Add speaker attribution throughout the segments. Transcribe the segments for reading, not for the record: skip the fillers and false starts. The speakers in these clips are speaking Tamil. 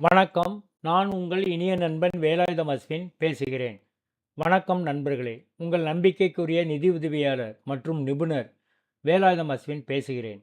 Speaker 1: வணக்கம். நான் உங்கள் இனிய நண்பன் வேலாயுதம் அஸ்வின் பேசுகிறேன். வணக்கம் நண்பர்களே! உங்கள் நம்பிக்கைக்குரிய நிதி உதவியாளர் மற்றும் நிபுணர் வேலாயுதம் அஸ்வின் பேசுகிறேன்.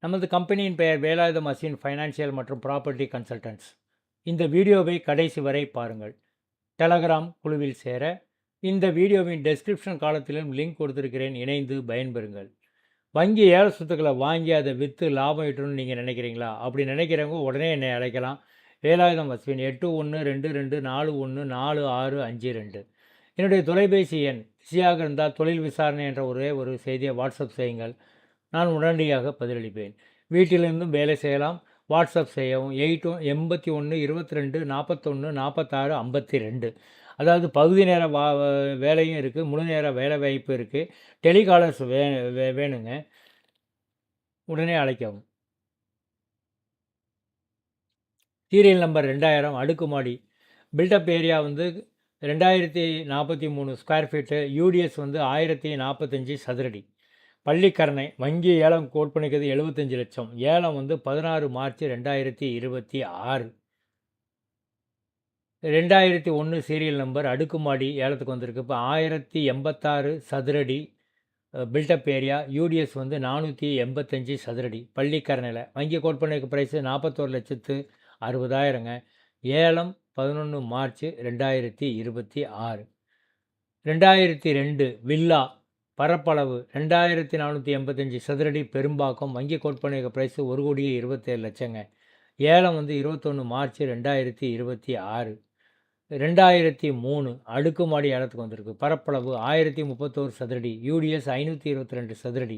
Speaker 1: நமது கம்பெனியின் பெயர் வேலாயுதம் அஸ்வின் ஃபைனான்சியல் மற்றும் ப்ராப்பர்ட்டி கன்சல்டன்ட்ஸ். இந்த வீடியோவை கடைசி வரை பாருங்கள். டெலகிராம் குழுவில் சேர இந்த வீடியோவின் டெஸ்கிரிப்ஷன் காலத்திலும் லிங்க் கொடுத்திருக்கிறேன். இணைந்து பயன்பெறுங்கள். வங்கி ஏல சொத்துக்களை வாங்கி அதை விற்று லாபம் ஈட்டணும்னு நீங்கள் நினைக்கிறீங்களா? அப்படி நினைக்கிறவங்க உடனே என்னை அழைக்கலாம். வேலாயுதம் அஸ்வின் 8122444652. என்னுடைய தொலைபேசி எண். பிஸியாக இருந்தால் தொழில் விசாரணை என்ற ஒரே ஒரு செய்தியை வாட்ஸ்அப் செய்யுங்கள். நான் உடனடியாக பதிலளிப்பேன். வீட்டிலிருந்தும் வேலை செய்யலாம். வாட்ஸ்அப் செய்யவும் 8122414652. அதாவது பகுதி நேர வேலையும் இருக்குது, முழு நேர வேலை வாய்ப்பு இருக்குது. டெலிகாலர்ஸ் வேணுங்க, உடனே அழைக்கவும். சீரியல் நம்பர் 2000 அடுக்குமாடி. பில்டப் ஏரியா வந்து 2043 ஸ்கொயர் ஃபீட்டு. யூடிஎஸ் வந்து 1045 சதுரடி. பள்ளிக்கரணை. வங்கி ஏலம் கோட் பண்ணிக்கிறது 75 லட்சம். ஏலம் வந்து 16 மார்ச் 2026. 2001 serial number. அடுக்குமாடி ஏலத்துக்கு வந்திருக்கு. இப்போ 1086 சதுரடி பில்டப் ஏரியா. யூடிஎஸ் வந்து 485 சதுரடி. பள்ளிக்கரணையில் வங்கி கோட் பண்ணிக்க ப்ரைஸு 41,60,000ங்க. ஏலம் 11 மார்ச் 2026. 2002 வில்லா. பரப்பளவு 2485 சதுரடி. பெரும்பாக்கம். வங்கி கோட் பண்ணிக்க ப்ரைஸு 1,27,00,000ங்க. ஏலம் வந்து 21 மார்ச் 2026. 2003 அடுக்குமாடி ஏலத்துக்கு வந்திருக்கு. பரப்பளவு 1031 சதுரடி. யூடிஎஸ் 522 சதுரடி.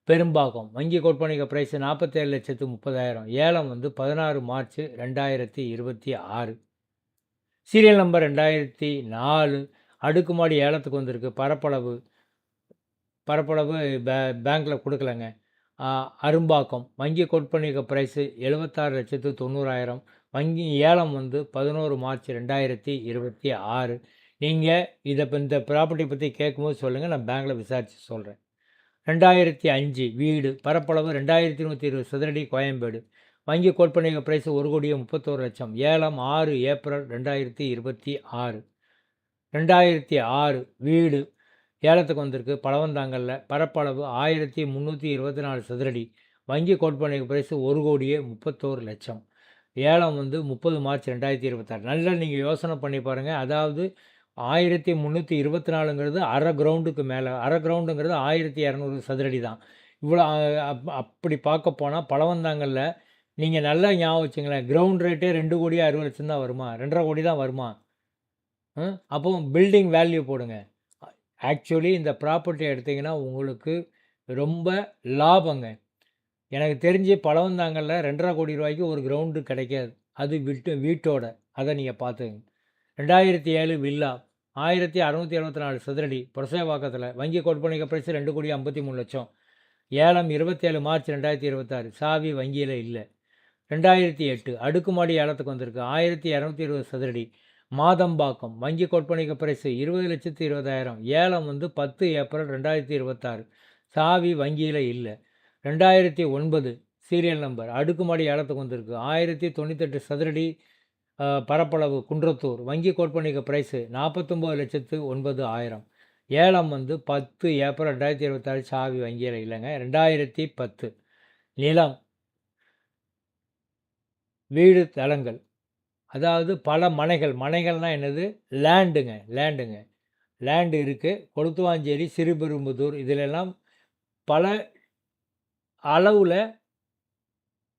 Speaker 1: பெரும்பாக்கம். வங்கி கோட் பண்ணிக்க ப்ரைஸு 47,30,000. ஏலம் வந்து 16 மார்ச் 2026. சீரியல் நம்பர் 2004 அடுக்குமாடி ஏலத்துக்கு வந்திருக்கு. பரப்பளவு பேங்க்கில் கொடுக்கலங்க. அரும்பாக்கம். வங்கி கோட் பண்ணிக்க ப்ரைஸு 76,90,000. வங்கி ஏலம் வந்து 11 மார்ச் 2026. நீங்கள் இந்த ப்ராப்பர்ட்டி பற்றி கேட்கும்போது சொல்லுங்கள், நான் பேங்க்கில் விசாரித்து சொல்கிறேன். 2005 வீடு. பரப்பளவு 2120 சதுரடி. கோயம்பேடு. வங்கி கோட் பண்ணிக்க ப்ரைஸு 1,31,00,000. ஏலம் 6 ஏப்ரல் 2026. 2006 வீடு ஏலத்துக்கு வந்திருக்கு. பழவந்தாங்கல்ல. பரப்பளவு 1324 சதுரடி. வங்கி கோட் பண்ணிக்க ப்ரைஸு 1,31,00,000. ஏலம் வந்து 30 மார்ச் 2026. நல்லா நீங்கள் யோசனை பண்ணி பாருங்கள். அதாவது 1324ங்கிறது அரை கிரவுண்டுக்கு மேலே. அரை கிரவுண்டுங்கிறது 1200 சதுரடி தான். இவ்வளோ அப்படி பார்க்க போனால் பழவந்தாங்கல்ல நீங்கள் நல்லா ஞாபகம் வச்சுங்களேன், கிரவுண்ட் ரேட்டே 2,60,00,000 தான் வருமா? 2,50 கோடி தான் வருமா? அப்போ பில்டிங் வேல்யூ போடுங்க. ஆக்சுவலி இந்த ப்ராப்பர்ட்டி எடுத்திங்கன்னா உங்களுக்கு ரொம்ப லாபங்க. எனக்கு தெரிஞ்சு பழவந்தாங்கல்ல 2,50 கோடி ரூபாய்க்கு ஒரு கிரவுண்டு கிடைக்காது. அது வீட்டோட. அதை நீங்கள் பார்த்துங்க. 2007 வில்லா. 1674 சதுரடி. புரசைவாக்கத்தில். வங்கி கோட் பண்ணிக்க ப்ரைஸு 2,53,00,000. ஏலம் 27 மார்ச் 2026. சாவி வங்கியில் இல்லை. 2008 அடுக்குமாடி ஏலத்துக்கு வந்திருக்கு. 1220 சதுரடி. மாதம்பாக்கம். வங்கி கோட் பண்ணிக்க ப்ரைஸு 20,20,000. ஏலம் வந்து 10 ஏப்ரல் 2026. சாவி வங்கியில் இல்லை. 2009 சீரியல் நம்பர். அடுக்குமாடி ஏலத்துக்கு வந்திருக்கு. 1098 சதுரடி. பரப்பளவு. குன்றத்தூர். வங்கி கோட் பண்ணிக்க ப்ரைஸு 49,09,000. ஏலம் வந்து 10 ஏப்ரல் 2026. சாவி வங்கியில் இல்லைங்க. 2010 நிலம். வீடு தளங்கள். அதாவது பல மனைகள்னால் என்னது? லேண்டுங்க. லேண்டு இருக்குது. கொளுத்துவாஞ்சேரி, சிறுபெரும்புதூர், இதிலெல்லாம் பல அளவில்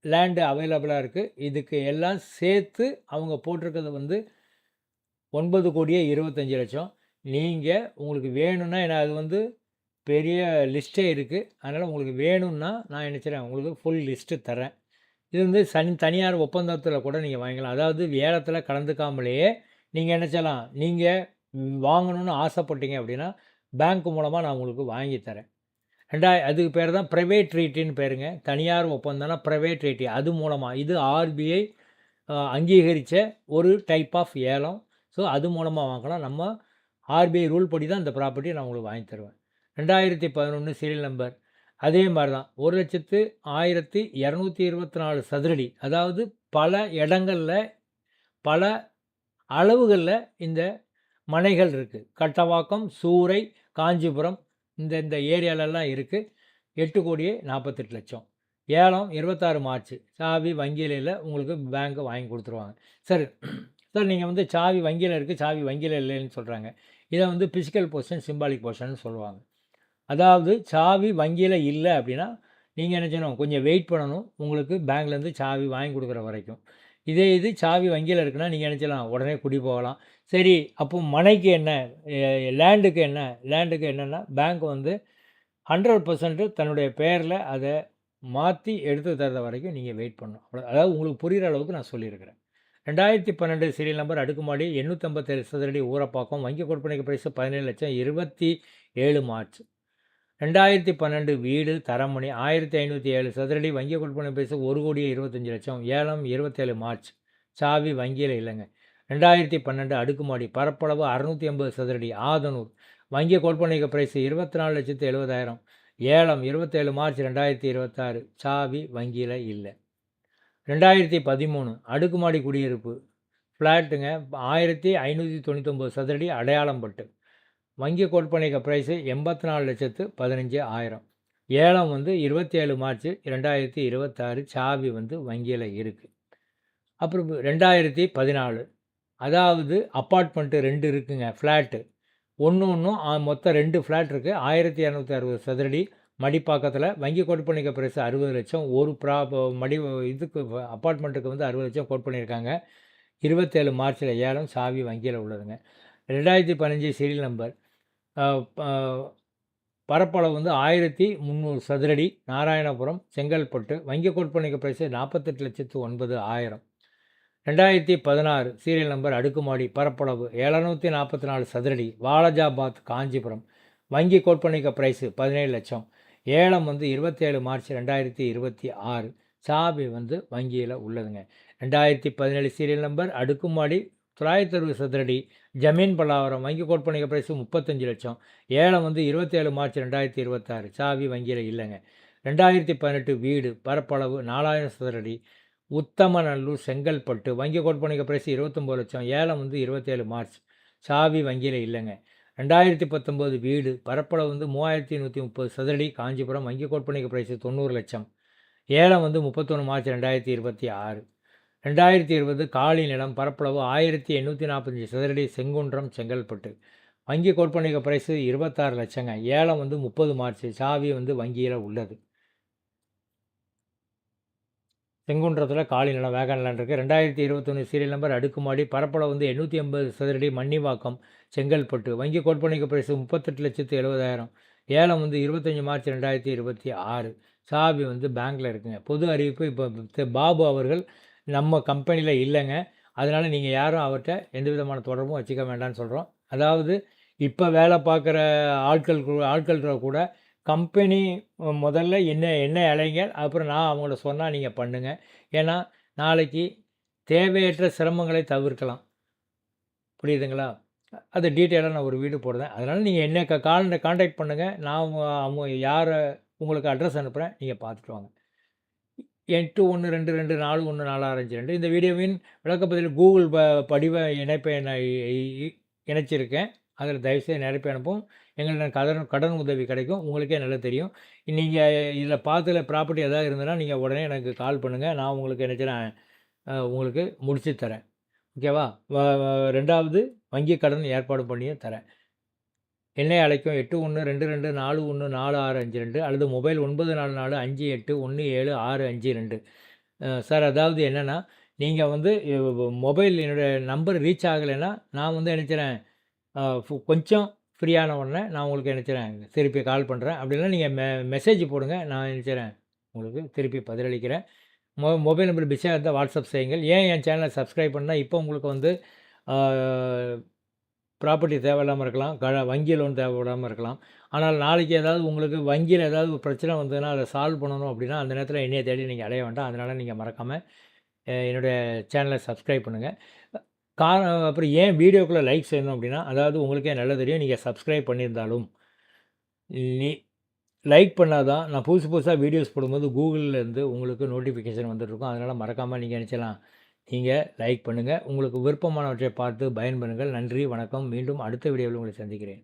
Speaker 1: லேண்டு அவைலபிளாக இருக்குது. இதுக்கு எல்லாம் சேர்த்து அவங்க போட்டிருக்கிறது வந்து 9,25,00,000. நீங்கள் உங்களுக்கு வேணும்னா, ஏன்னா அது வந்து பெரிய லிஸ்ட்டே இருக்குது. அதனால் உங்களுக்கு வேணும்னா நான் நினச்சிறேன் உங்களுக்கு ஃபுல் லிஸ்ட்டு தரேன். இது வந்து தனியார் ஒப்பந்தத்தில் கூட நீங்கள் வாங்கிக்கலாம். அதாவது ஏலத்தில் கலந்துக்காமலேயே நீங்கள் நினச்சலாம், நீங்கள் வாங்கணும்னு ஆசைப்பட்டீங்க அப்படின்னா பேங்க் மூலமாக நான் உங்களுக்கு வாங்கி தரேன். அதுக்கு பேர் தான் ப்ரைவேட் ரீட்டின்னு பேருங்க. தனியார் ஒப்பந்தம்னா ப்ரைவேட் ரீட்டி. அது மூலமாக இது RBI அங்கீகரித்த ஒரு டைப் ஆஃப் ஏலம். ஸோ அது மூலமாக வாங்கலாம். நம்ம RBI ரூல் படி தான் இந்த ப்ராப்பர்ட்டியை நான் உங்களுக்கு வாங்கி தருவேன். 2011 சீரியல் நம்பர். அதே மாதிரி தான் 1,01,224 சதுரடி. அதாவது பல இடங்கள்ல, பல அளவுகள்ல இந்த மனைகள் இருக்குது. கட்டவாக்கம், சூறை, காஞ்சிபுரம் இந்த ஏரியாலலாம் இருக்குது. 8,48,00,000. ஏலம் 26 மார்ச். சாவி வங்கியில இல்ல. உங்களுக்கு பேங்க் வாங்கி கொடுத்துருவாங்க. சரி சார், நீங்கள் வந்து சாவி வங்கியில் இருக்குது, சாவி வங்கியில் இல்லைன்னு சொல்கிறாங்க. இதை வந்து பிசிக்கல் பொசிஷன், சிம்பாலிக் பொசிஷன் சொல்லுவாங்க. அதாவது சாவி வங்கியில் இல்லை அப்படின்னா நீங்கள் என்ன செய்யணும், கொஞ்சம் வெயிட் பண்ணணும், உங்களுக்கு பேங்க்லேருந்து சாவி வாங்கி கொடுக்குற வரைக்கும். இது சாவி வங்கியில் இருக்குன்னா நீங்கள் என்ன செய்யலாம், உடனே குடி போகலாம். சரி, அப்போ மனைக்கு என்ன, லேண்டுக்கு என்ன, லேண்டுக்கு என்னென்னா பேங்க் வந்து 100% தன்னுடைய பேரில் அதை மாற்றி எடுத்து தர்ற வரைக்கும் நீங்கள் வெயிட் பண்ணணும். அதாவது உங்களுக்கு புரிகிற அளவுக்கு நான் சொல்லியிருக்கிறேன். 2012 சீரியல் நம்பர், அடுக்குமாடி, 857 சதுரடி, ஊரப்பாக்கம், வங்கி கொடுப்பனைக்கு பிரைஸ் 17,00,000, 27 மார்ச். 2012 வீடு, தரமணி, 1507 சதுரடி, வங்கி கொடுப்பனை பிரைஸ் 1,25,00,000, ஏலம் 27 மார்ச். சாவி வங்கியில் இல்லைங்க. 2012 அடுக்குமாடி, பரப்பளவு 680 சதுரடி, ஆதனூர், வங்கி கொடுப்பனைக்கு பிரைஸ் 24,70,000, ஏலம் 27 மார்ச் 2026, சாவி வங்கியில் இல்லை. 2013 அடுக்குமாடி குடியிருப்பு, ஃப்ளாட்டுங்க, 1599 சதுரடி, அடையாளம்பட்டு, வங்கி கொடுப்பனைக்கு ப்ரைஸு 84,15,000, ஏலம் வந்து 27 மார்ச் 2026, சாவி வந்து வங்கியில் இருக்குது. அப்புறம் 2014, அதாவது அப்பார்ட்மெண்ட்டு 2 இருக்குங்க, ஃப்ளாட்டு ஒன்றும் மொத்தம் 2 ஃப்ளாட் இருக்குது. 1260 சதுரடி, மடிப்பாக்கத்தில், வங்கி கோட் பண்ணிக்க பிரைஸ் 60,00,000. ஒரு இதுக்கு அப்பார்ட்மெண்ட்டுக்கு வந்து 60,00,000 கோட் பண்ணியிருக்காங்க. 27 மார்ச்சில் ஏலம், சாவி வங்கியில் உள்ளதுங்க. 2015 சீரியல் நம்பர், பரப்பளவு வந்து 1300 சதுரடி, நாராயணபுரம், செங்கல்பட்டு, வங்கி கோட் பண்ணிக்க பிரைஸ் 48,09,000. 2016 சீரியல் நம்பர், அடுக்குமாடி, பரப்பளவு 744 சதுரடி, வாலஜாபாத், காஞ்சிபுரம், வங்கி கோட் பண்ணிக்க ப்ரைஸு 17,00,000, ஏலம் வந்து 27 மார்ச் 2026, சாவி வந்து வங்கியில் உள்ளதுங்க. 2017 சீரியல் நம்பர், அடுக்குமாடி, 960 சதுரடி, ஜமீன் பல்லாவரம், வங்கி கோட் பண்ணிக்க ப்ரைஸு 35,00,000, ஏலம் வந்து 27 மார்ச் 2026, சாவி வங்கியில் இல்லைங்க. 2018 வீடு, பரப்பளவு 4000 சதுரடி, உத்தமநல்லூர், செங்கல்பட்டு, வங்கி கோட் பண்ணிக்க பிரைஸ் 29,00,000, ஏலம் வந்து 27 மார்ச், சாவி வங்கியில் இல்லைங்க. 2019 வீடு, பரப்பளவு வந்து 3130 சதுரடி, காஞ்சிபுரம், வங்கி கோட் பண்ணிக்க பிரைஸ் 90,00,000, ஏலம் வந்து 31 மார்ச் 2026. 2020 காலி நிலம், பரப்பளவு 1845 சதுரடி, செங்குன்றம், செங்கல்பட்டு, வங்கி கோட் பண்ணிக்க பிரைஸ் 26,00,000, ஏலம் வந்து 30 மார்ச், சாவி வந்து வங்கியில் உள்ளது. செங்குன்றத்தில் காலி நிலம், வேகன் லேண்ட் இருக்குது. 2021 சீரியல் நம்பர், அடுக்குமாடி, பரப்பளவு வந்து 880 சதுரடி, மன்னிவாக்கம், செங்கல்பட்டு, வங்கி கோட் பண்ணிக்க பிரைஸ் 38,70,000, ஏலம் வந்து 25 மார்ச் 2026, சாவி வந்து பேங்க்கில் இருக்குங்க. பொது அறிவிப்பு, இப்போ பாபு அவர்கள் நம்ம கம்பெனியில் இல்லைங்க. அதனால் நீங்கள் யாரும் அவர்கிட்ட எந்த விதமான தொடர்பும் வச்சுக்க வேண்டாம்னு சொல்கிறோம். அதாவது இப்போ வேலை பார்க்குற ஆட்கள் கூட கம்பெனி முதல்ல என்ன அலைங்க, அப்புறம் நான் அவங்கள சொன்னால் நீங்கள் பண்ணுங்கள். ஏன்னா நாளைக்கு தேவையற்ற சிரமங்களை தவிர்க்கலாம். புரியுதுங்களா? அது டீட்டெயிலாக நான் ஒரு வீடியோ போடுறேன். அதனால் நீங்கள் என்ன கான்டாக்ட் பண்ணுங்கள். நான் அவங்க யாரை உங்களுக்கு அட்ரஸ் அனுப்புகிறேன், நீங்கள் பார்த்துட்டு வாங்க. 8122414652. இந்த வீடியோவின் விளக்கப்பதில் கூகுள் படிவ இணைப்பை நான் இணைச்சிருக்கேன். அதில் தயவுசெய்து நிரப்பி அனுப்பும். எங்களுக்கு கடன் உதவி கிடைக்கும். உங்களுக்கே நல்லா தெரியும். நீங்கள் இதில் பார்த்துல ப்ராப்பர்ட்டி எதாவது இருந்ததுன்னா நீங்கள் உடனே எனக்கு கால் பண்ணுங்கள். நான் உங்களுக்கு என்ன செய்கிறேன், உங்களுக்கு முடிச்சு தரேன். ஓகேவா? 2வது வங்கி கடன் ஏற்பாடு பண்ணியும் தரேன். என்னை அழைக்கும் 8122414652 அல்லது மொபைல் 9445817652. சார், அதாவது என்னென்னா, நீங்கள் வந்து மொபைல் என்னுடைய நம்பர் ரீச் ஆகலைன்னா நான் வந்து நினச்சிறேன் கொஞ்சம் ஃப்ரீயான உடனே நான் உங்களுக்கு நினச்சிறேன் திருப்பி கால் பண்ணுறேன். அப்படின்னா நீங்கள் மெசேஜ் போடுங்க, நான் நினச்சிறேன் உங்களுக்கு திருப்பி பதிலளிக்கிறேன். மொபைல் நம்பர் பிஸியாக இருந்தால் வாட்ஸ்அப் செய்யுங்கள். ஏன் என் சேனலை சப்ஸ்கிரைப் பண்ணால் இப்போ உங்களுக்கு வந்து ப்ராப்பர்ட்டி தேவையில்லாமல் இருக்கலாம், வங்கி லோன் தேவைப்படாமல் இருக்கலாம். ஆனால் நாளைக்கு ஏதாவது உங்களுக்கு வங்கியில் ஏதாவது ஒரு பிரச்சனை வந்ததுன்னா அதை சால்வ் பண்ணணும் அப்படின்னா அந்த நேரத்தில் என்னையை தேடி நீங்கள் அடைய வேண்டாம். அதனால் நீங்கள் மறக்காமல் என்னுடைய சேனலை சப்ஸ்கிரைப் பண்ணுங்கள். அப்புறம் ஏன் வீடியோக்குள்ளே லைக் செய்யணும் அப்படின்னா, அதாவது உங்களுக்கே நல்லா தெரியும், நீங்கள் சப்ஸ்கிரைப் பண்ணியிருந்தாலும் லைக் பண்ணா தான் நான் புதுசு புதுசா வீடியோஸ் போடும்போது கூகுள்லேருந்து உங்களுக்கு நோட்டிஃபிகேஷன் வந்துட்டுருக்கும். அதனால மறக்காம நீங்க என்ன செய்யலாம், நீங்க லைக் பண்ணுங்க. உங்களுக்கு விருப்பமானவற்றை பார்த்து பயன்பெறுங்கள். நன்றி, வணக்கம். மீண்டும் அடுத்த வீடியோவில் உங்களை சந்திக்கிறேன்.